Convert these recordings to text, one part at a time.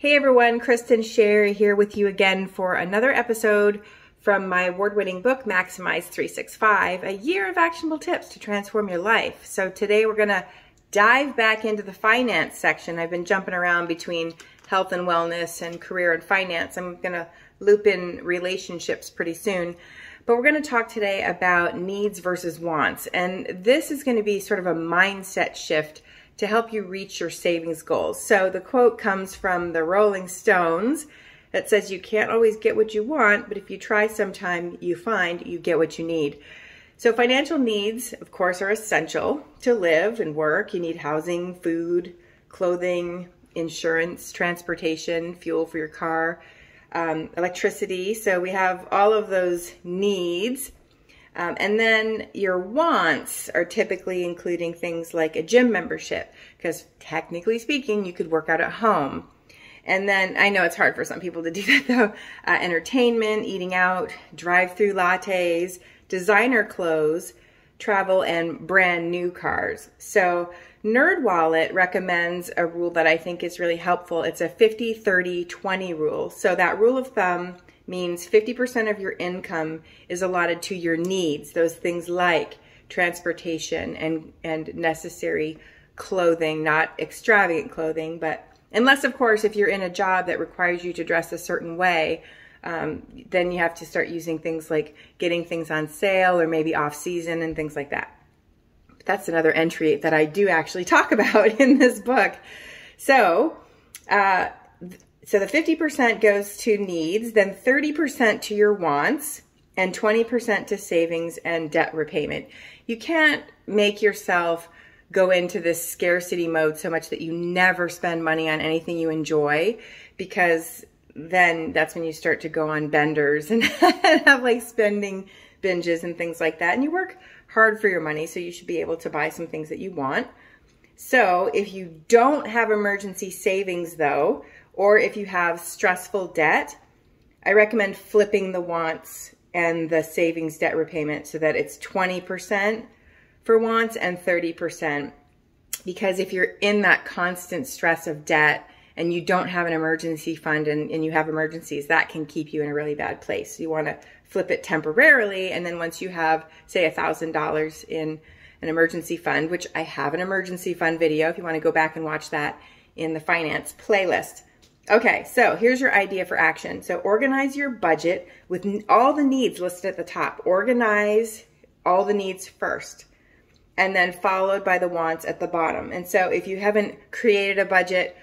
Hey everyone, Kristin Sherry here with you again for another episode from my award-winning book, Maximize 365, a year of actionable tips to transform your life. So today we're going to dive back into the finance section. I've been jumping around between health and wellness and career and finance. I'm going to loop in relationships pretty soon. But we're going to talk today about needs versus wants. And this is going to be sort of a mindset shift to help you reach your savings goals. So the quote comes from the Rolling Stones that says, "You can't always get what you want, but if you try sometime, you find you get what you need." So financial needs, of course, are essential to live and work. You need housing, food, clothing, insurance, transportation, fuel for your car, electricity. So we have all of those needs. And then your wants are typically including things like a gym membership, because technically speaking, you could work out at home. And then, I know it's hard for some people to do that though, entertainment, eating out, drive-through lattes, designer clothes, travel, and brand new cars. So NerdWallet recommends a rule that I think is really helpful. It's a 50-30-20 rule. So that rule of thumb means 50% of your income is allotted to your needs, those things like transportation and necessary clothing, not extravagant clothing, but unless, of course, if you're in a job that requires you to dress a certain way, then you have to start using things like getting things on sale or maybe off season and things like that. But that's another entry that I do actually talk about in this book. So the 50% goes to needs, then 30% to your wants, and 20% to savings and debt repayment. You can't make yourself go into this scarcity mode so much that you never spend money on anything you enjoy, because then that's when you start to go on benders and have like spending binges and things like that. And you work hard for your money, so you should be able to buy some things that you want. So if you don't have emergency savings though, or if you have stressful debt, I recommend flipping the wants and the savings debt repayment so that it's 20% for wants and 30%. Because if you're in that constant stress of debt and you don't have an emergency fund and you have emergencies, that can keep you in a really bad place. So you want to flip it temporarily, and then once you have, say, $1,000 in an emergency fund, which I have an emergency fund video if you want to go back and watch that in the finance playlist. Okay, so here's your idea for action. So organize your budget with all the needs listed at the top. Organize all the needs first, and then followed by the wants at the bottom. And so if you haven't created a budget,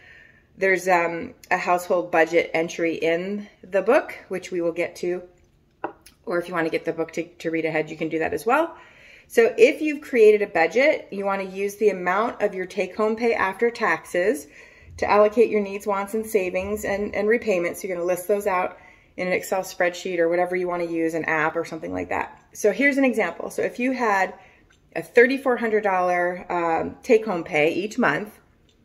there's a household budget entry in the book, which we will get to. Or if you want to get the book to read ahead, you can do that as well. So if you've created a budget, you want to use the amount of your take-home pay after taxes to allocate your needs, wants, and savings and repayments. So you're going to list those out in an Excel spreadsheet or whatever you want to use, an app or something like that. So here's an example. So if you had a $3,400 take-home pay each month,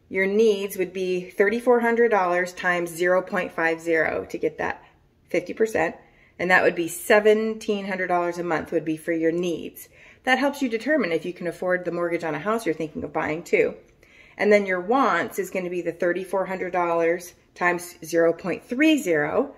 your needs would be $3,400 times 0.50 to get that 50%. And that would be $1,700 a month would be for your needs. That helps you determine if you can afford the mortgage on a house you're thinking of buying too. And then your wants is going to be the $3,400 times 0.30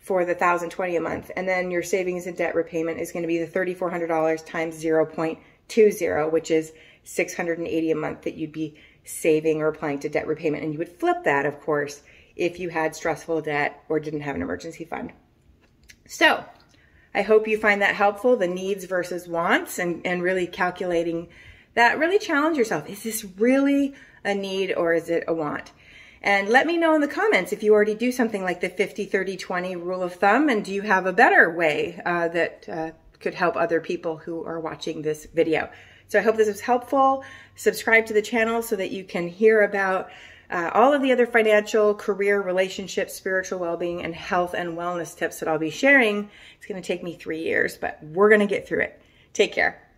for the $1,020 a month. And then your savings and debt repayment is going to be the $3,400 times 0.20, which is $680 a month that you'd be saving or applying to debt repayment. And you would flip that, of course, if you had stressful debt or didn't have an emergency fund. So I hope you find that helpful, the needs versus wants, and really calculating that. Really challenge yourself. Is this really a need or is it a want? And let me know in the comments if you already do something like the 50-30-20 rule of thumb, and do you have a better way that could help other people who are watching this video. So I hope this was helpful. Subscribe to the channel so that you can hear about all of the other financial, career, relationship, spiritual well-being, and health and wellness tips that I'll be sharing. It's going to take me 3 years, but we're going to get through it. Take care.